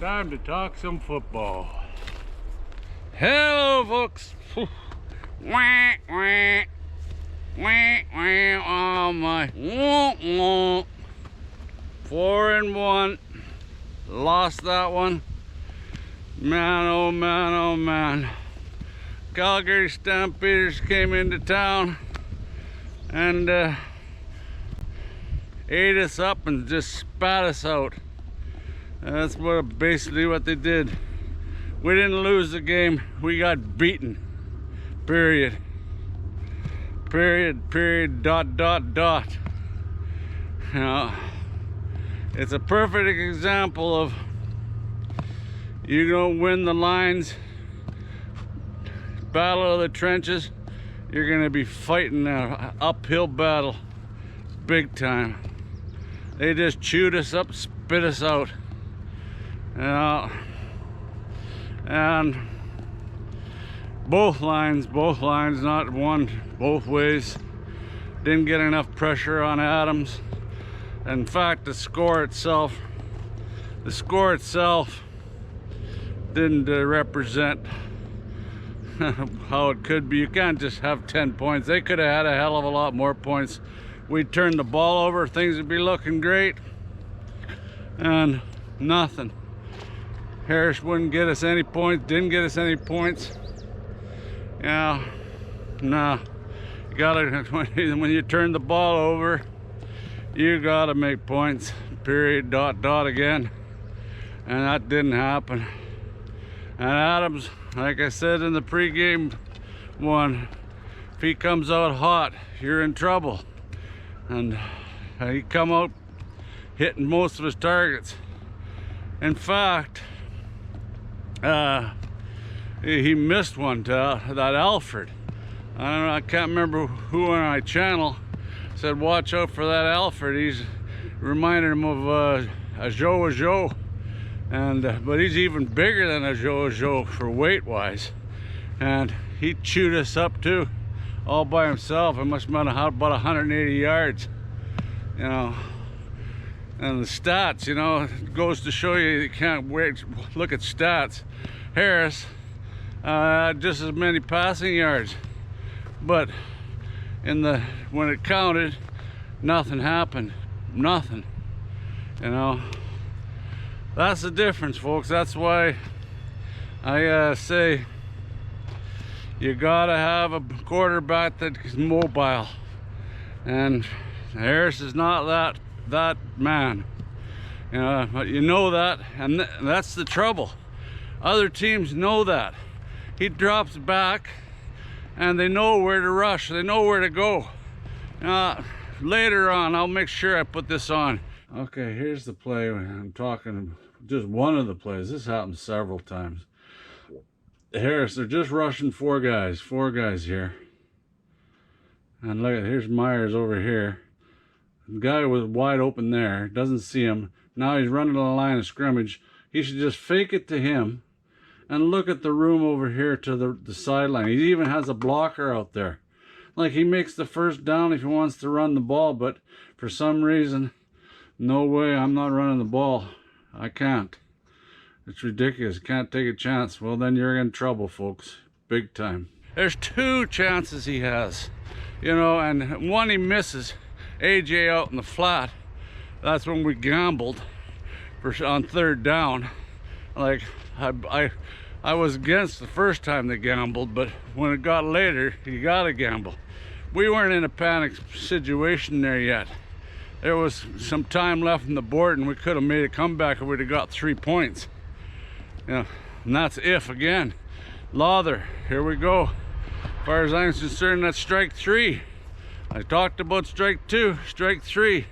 Time to talk some football. Hello, folks. Wah, wah. Wah, wah. Oh my. 4-1. Lost that one. Man, oh man, oh man. Calgary Stampeders came into town and ate us up and just spat us out. That's basically what they did. We didn't lose the game, we got beaten. Period. Period, period, dot, dot, dot. You know, it's a perfect example of you don't win the lines, battle of the trenches, you're gonna be fighting an uphill battle big time. They just chewed us up, spit us out. And both lines, not one, both ways, didn't get enough pressure on Adams. In fact, the score itself didn't represent how it could be. You can't just have 10 points. They could have had a hell of a lot more points. We'd turn the ball over, things would be looking great, and nothing. Harris wouldn't get us any points, didn't get us any points. Yeah, nah. You gotta, when you turn the ball over, you gotta make points. Period, dot, dot again. And that didn't happen. And Adams, like I said in the pregame one, if he comes out hot, you're in trouble. And he come out hitting most of his targets. In fact, he missed one to that Alfred. I don't know, I can't remember who on my channel said watch out for that Alfred. He's reminded him of a Joe, and but he's even bigger than a Joe for weight wise, and he chewed us up too, all by himself. It must have been about 180 yards, you know. And the stats, you know, it goes to show you can't wait. Look at stats. Harris, just as many passing yards, but when it counted, nothing happened. Nothing. You know, that's the difference, folks. That's why I say you gotta have a quarterback that's mobile, and Harris is not that man. You know, but you know that, and that's the trouble. Other teams know that. He drops back and they know where to rush, they know where to go. Later on, I'll make sure I put this on. Okay, here's the play. I'm talking just one of the plays. This happens several times. Harris, they're just rushing four guys here. And look, here's Myers over here. The guy was wide open there, doesn't see him. Now he's running to the line of scrimmage. He should just fake it to him and look at the room over here to the sideline. He even has a blocker out there. Like, he makes the first down if he wants to run the ball, but for some reason, no way, I'm not running the ball. I can't. It's ridiculous. Can't take a chance. Well, then you're in trouble, folks. Big time. There's two chances he has, you know, and one he misses. AJ out in the flat. That's when we gambled on third down. Like, I was against the first time they gambled, but when it got later, you gotta gamble. We weren't in a panic situation there yet. There was some time left on the board, and we could have made a comeback if we'd have got 3 points. You know, and that's if again. Lawther, here we go. As far as I'm concerned, that's strike 3. I talked about strike 2, strike 3.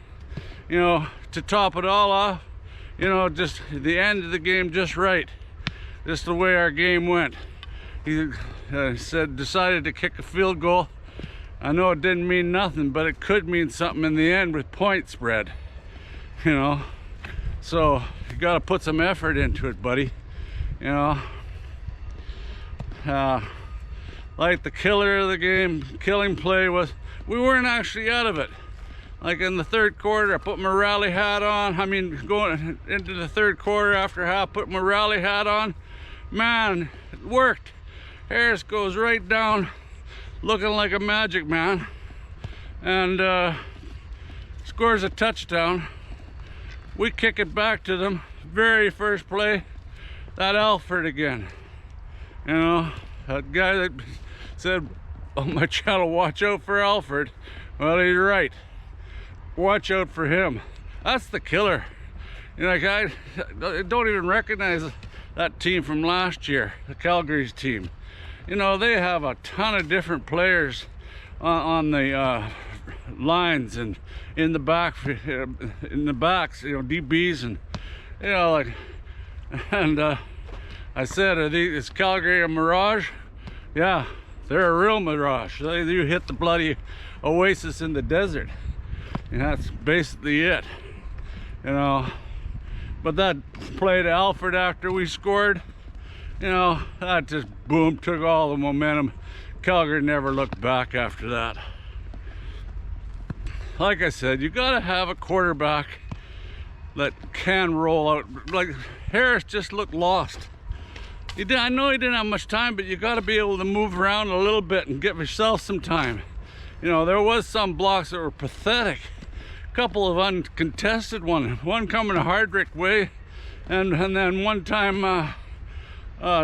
You know, to top it all off, you know, just the end of the game just right. Just the way our game went. He decided to kick a field goal. I know it didn't mean nothing, but it could mean something in the end with point spread. You know, so you got to put some effort into it, buddy. You know, like the killer of the game, killing play was, we weren't actually out of it. Like in the third quarter, I put my rally hat on. I mean, going into the third quarter after half, put my rally hat on. Man, it worked. Harris goes right down, looking like a magic man, and scores a touchdown. We kick it back to them. Very first play, that Alfred again. You know, that guy that said on my channel, watch out for Alfred. Well, he's right. Watch out for him. That's the killer. You know, like I don't even recognize that team from last year, the Calgary's team. You know, they have a ton of different players on the lines and in the backs, you know, DBs, and you know, like, and I said, is Calgary a mirage? Yeah, they're a real mirage. You hit the bloody oasis in the desert, and that's basically it, you know. But that play to Alfred after we scored, you know, that just boom, took all the momentum. Calgary never looked back after that. Like I said, you gotta have a quarterback that can roll out. Like Harris just looked lost. I know he didn't have much time, but you gotta be able to move around a little bit and give yourself some time. You know, there was some blocks that were pathetic. A couple of uncontested one coming a Hardrick way, and then one time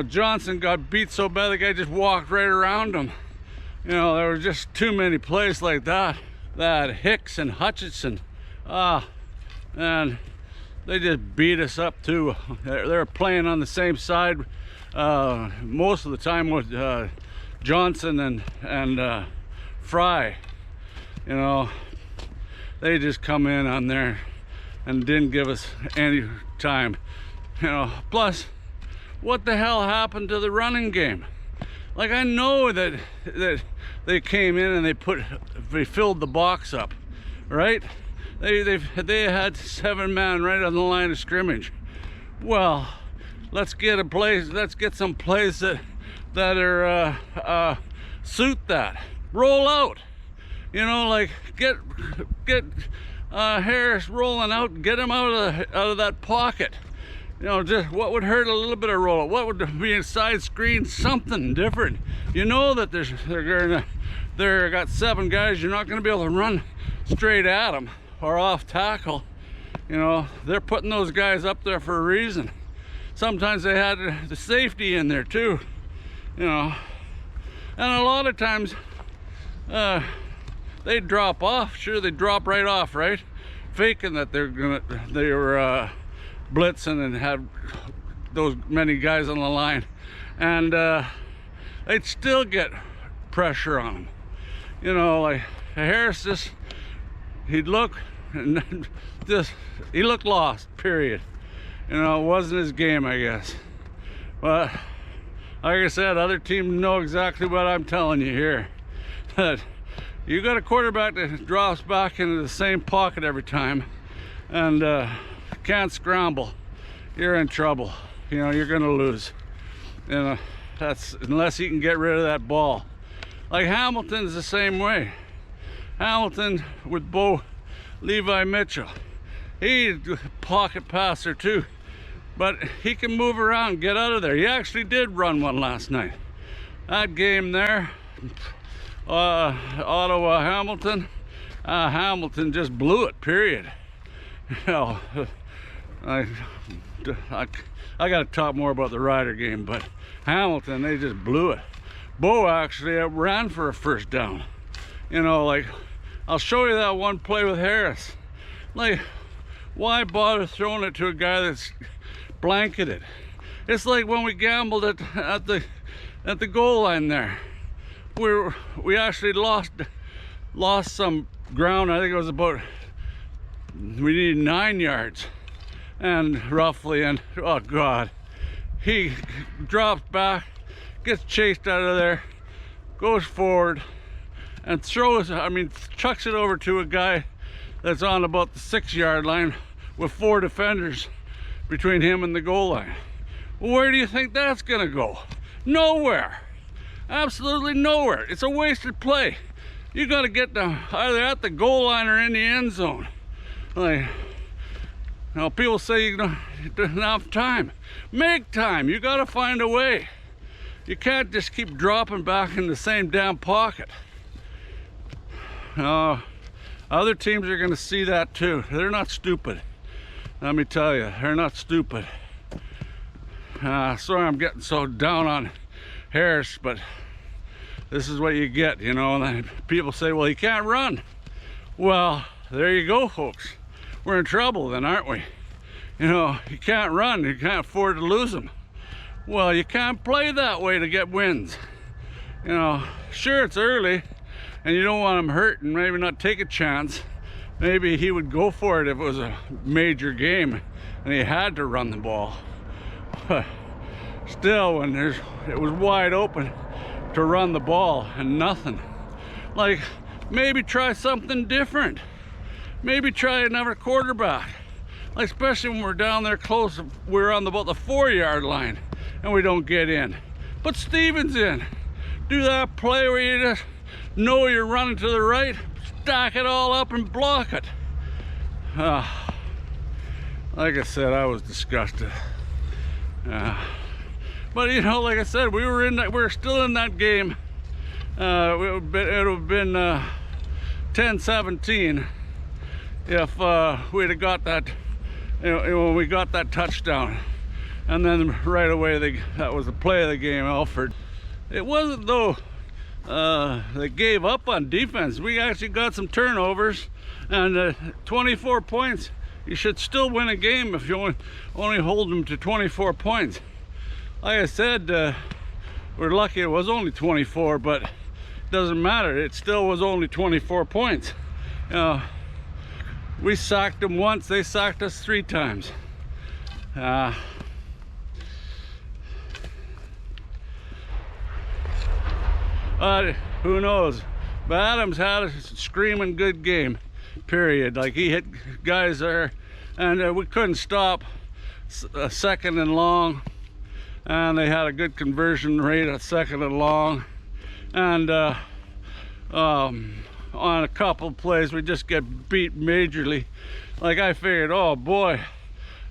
Johnson got beat so bad the guy just walked right around him. You know, there were just too many plays like that. That Hicks and Hutchinson, and they just beat us up too. They're playing on the same side most of the time with Johnson and Fry. You know, they just come in on there and didn't give us any time. You know, plus, what the hell happened to the running game? Like, I know that they came in and they filled the box up, right? They had 7 men right on the line of scrimmage. Well, let's get some plays that are suit that. Roll out. You know, like get Harris rolling out and get him out of that pocket. You know, just what would hurt a little bit of rollout? What would be inside screen? Something different. You know that they're got 7 guys. You're not going to be able to run straight at them or off tackle. You know, they're putting those guys up there for a reason. Sometimes they had the safety in there too. You know, and a lot of times they drop off. Sure, they drop right off, right? Faking that they were blitzing and have those many guys on the line, and they'd still get pressure on them. You know, like Harris he'd look and he looked lost, period. You know, it wasn't his game, I guess. But like I said, other teams know exactly what I'm telling you here. That you got a quarterback that drops back into the same pocket every time and can't scramble, you're in trouble. You know, you're gonna lose. You know, that's unless he can get rid of that ball. Like Hamilton's the same way. Hamilton with Levi Mitchell, he's a pocket passer too, but he can move around, get out of there. He actually did run one last night. That game there, Ottawa Hamilton, Hamilton just blew it, period. You know, I got to talk more about the Rider game, but Hamilton, they just blew it. Bo actually ran for a first down. You know, like, I'll show you that one play with Harris. Like, why bother throwing it to a guy that's blanketed? It's like when we gambled at the goal line there. We actually lost some ground. I think it was about, we needed 9 yards and roughly, and oh god, he drops back, gets chased out of there, goes forward and chucks it over to a guy that's on about the 6-yard line with 4 defenders between him and the goal line. Well, where do you think that's gonna go? Nowhere. Absolutely nowhere. It's a wasted play. You got to get them either at the goal line or in the end zone. Like, you know, people say you don't have enough time. Make time. You got to find a way. You can't just keep dropping back in the same damn pocket. Other teams are going to see that too. They're not stupid. Let me tell you, they're not stupid. Sorry I'm getting so down on Harris, but this is what you get, you know. And then people say, well, he can't run. Well, there you go, folks. We're in trouble then, aren't we? You know, you can't run, you can't afford to lose him. Well, you can't play that way to get wins. You know, sure, it's early and you don't want him hurt and maybe not take a chance. Maybe he would go for it if it was a major game and he had to run the ball. But still, when it was wide open to run the ball and nothing. Like, maybe try something different. Maybe try another quarterback. Like, especially when we're down there close, we're on about the 4-yard line and we don't get in. Put Stevens in. Do that play where you just know you're running to the right, stack it all up and block it. Like I said, I was disgusted. But you know, like I said, we were still in that game. It would have been 10-17 if we'd have got that, you know, when we got that touchdown. And then right away, that was the play of the game, Alfred. It wasn't though they gave up on defense. We actually got some turnovers, and 24 points. You should still win a game if you only hold them to 24 points. Like I said, we're lucky it was only 24, but it doesn't matter. It still was only 24 points. We sacked them once, they sacked us 3 times. But who knows? But Adams had a screaming good game, period. Like, he hit guys there, and we couldn't stop a 2nd and long, and they had a good conversion rate at 2nd and long, and on a couple plays we just get beat majorly. Like, I figured, oh boy,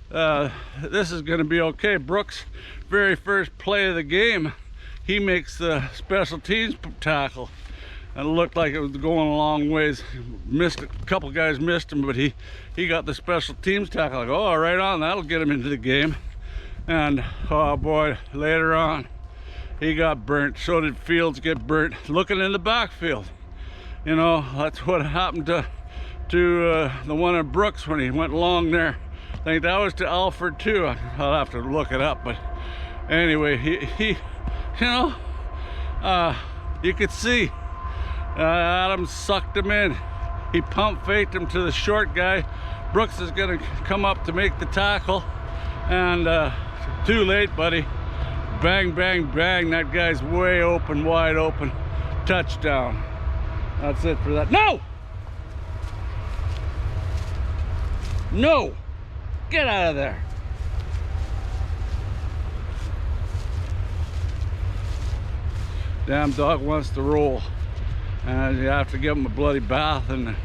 this is going to be okay. Brooks, very first play of the game, he makes the special teams tackle, and it looked like it was going a long ways. Missed it. A couple guys missed him, but he got the special teams tackle. Like, oh, right on, that'll get him into the game. And oh boy, later on he got burnt. So did Fields get burnt looking in the backfield. You know, that's what happened to the one at Brooks when he went long there. I think that was to Alfred too. I'll have to look it up, but anyway, he you know, you could see Adams sucked him in. He pump faked him to the short guy. Brooks is gonna come up to make the tackle, and too late, buddy. Bang, bang, bang. That guy's way open, wide open. Touchdown. That's it for that. No! No! Get out of there. Damn dog wants to roll, and you have to give him a bloody bath and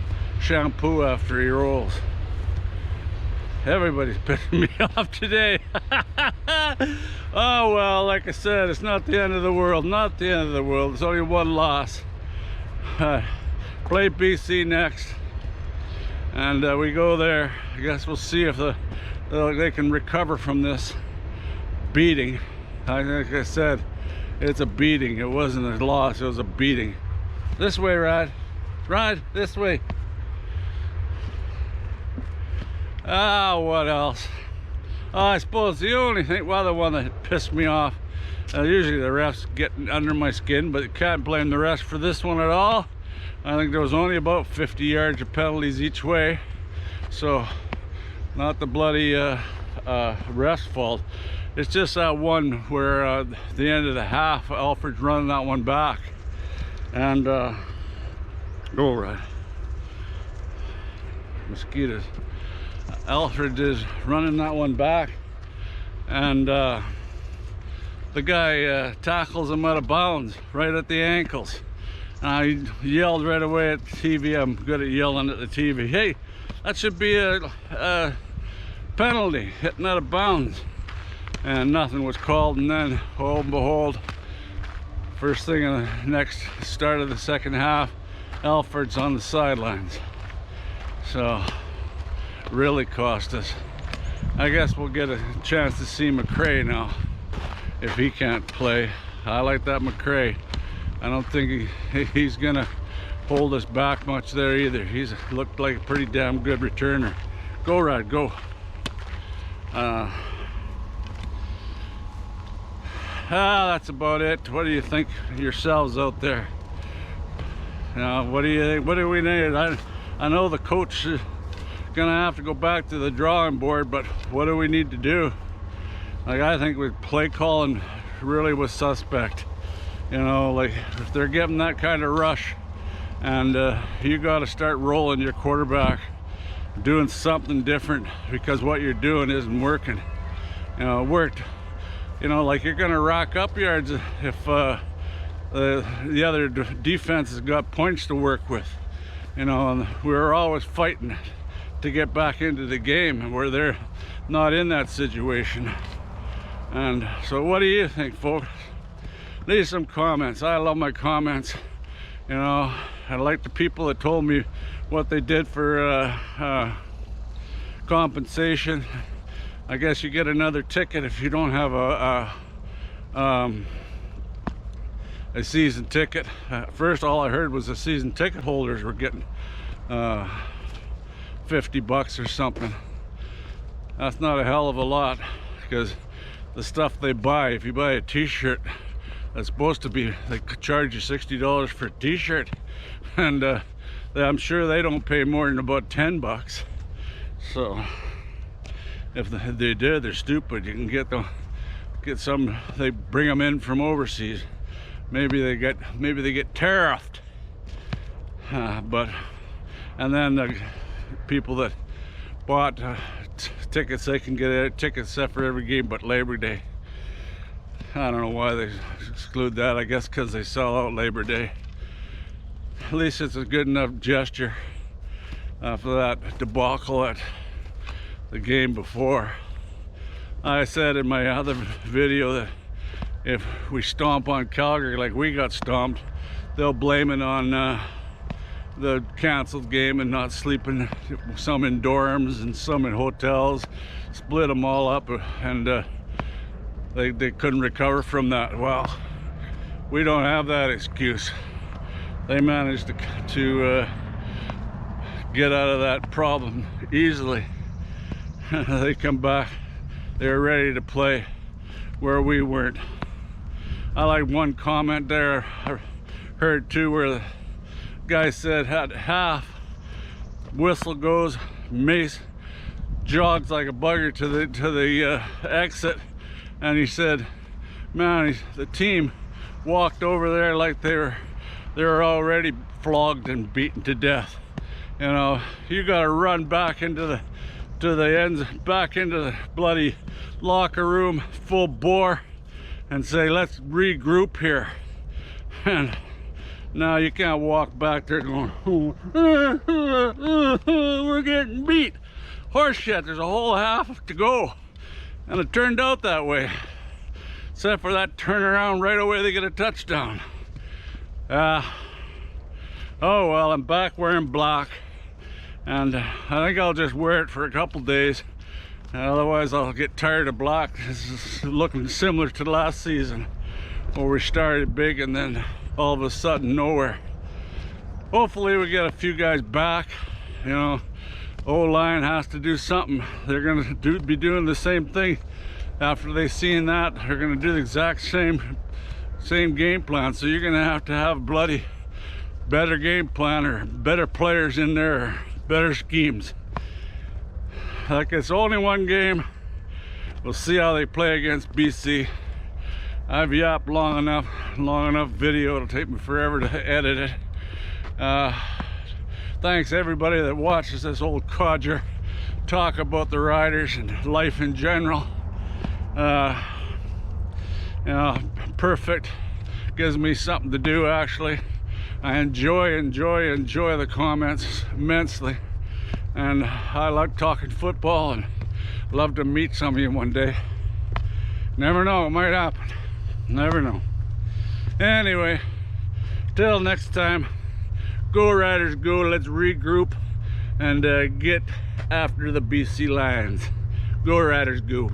shampoo after he rolls. Everybody's pissing me off today. Oh well, like I said, it's not the end of the world. Not the end of the world. It's only one loss. Play BC next, and we go there. I guess we'll see if they can recover from this beating. Like I said, it's a beating. It wasn't a loss, it was a beating. This way, Rod. Rod, this way. What else? I suppose the only thing, well, the one that pissed me off, usually the refs get under my skin, but you can't blame the refs for this one at all. I think there was only about 50 yards of penalties each way, so not the bloody refs' fault. It's just that one where at the end of the half, Alfred's running that one back, and go right. Mosquitoes. Alfred is running that one back, and the guy tackles him out of bounds right at the ankles, And I yelled right away at the TV. I'm good at yelling at the TV. Hey, that should be a penalty, hitting out of bounds. And nothing was called. And then, oh and behold, first thing in the next start of the second half, Alfred's on the sidelines. So, really cost us. I guess we'll get a chance to see McRae now, if he can't play. I like that McRae. I don't think he's gonna hold us back much there either. He's looked like a pretty damn good returner. Go, Rod, go. That's about it. What do you think yourselves out there? What do you think? What do we need? I know the coach is gonna have to go back to the drawing board, but what do we need to do? Like, I think with play calling really was suspect. You know, like if they're giving that kind of rush, and you got to start rolling your quarterback, doing something different, because what you're doing isn't working. You know, it worked. You know, like you're gonna rack up yards if the other defense has got points to work with. You know, and we're always fighting to get back into the game where they're not in that situation. And so what do you think, folks? Leave some comments. I love my comments. You know, I like the people that told me what they did for compensation. I guess you get another ticket if you don't have a season ticket. First, all I heard was the season ticket holders were getting $50 or something. That's not a hell of a lot, because the stuff they buy, if you buy a t-shirt, that's supposed to be, they charge you $60 for a t-shirt, and I'm sure they don't pay more than about $10. So if they did, they're stupid. You can get some. They bring them in from overseas. Maybe they get tariffed. But and then the people that bought tickets, they can get tickets set for every game but Labor Day. I don't know why they exclude that. I guess because they sell out Labor Day. At least it's a good enough gesture for that debacle at the game before. I said in my other video that if we stomp on Calgary like we got stomped, they'll blame it on the canceled game and not sleeping, some in dorms and some in hotels, split them all up, and they couldn't recover from that. Well, we don't have that excuse. They managed to get out of that problem easily. They come back, they're ready to play where we weren't. I like one comment there I heard too, where the guy said at half, whistle goes, Mace jogs like a bugger to the exit, and he said, man, the team walked over there like they were already flogged and beaten to death. You know, you got to run back into the ends, back into the bloody locker room full bore, and say, let's regroup here. And now you can't walk back there going, we're getting beat. Horse shit, there's a whole half to go. And it turned out that way. Except for that turnaround right away, they get a touchdown. Oh well, I'm back wearing black. And I think I'll just wear it for a couple days. Otherwise I'll get tired of black. This is looking similar to last season, where we started big and then all of a sudden nowhere. Hopefully we get a few guys back. You know, O-line has to do something. They're gonna be doing the same thing after they've seen that. They're gonna do the exact same game plan. So you're gonna have to have bloody better game plan, or better players in there, better schemes. Like, it's only one game. We'll see how they play against BC. I've yapped long enough video. It'll take me forever to edit it. Thanks everybody that watches this old codger talk about the Riders and life in general. You know, perfect. Gives me something to do, actually. I enjoy the comments immensely, and I like talking football and love to meet some of you one day. Never know, it might happen. Never know. Anyway, till next time, go Riders go. Let's regroup and get after the BC Lions. Go Riders go.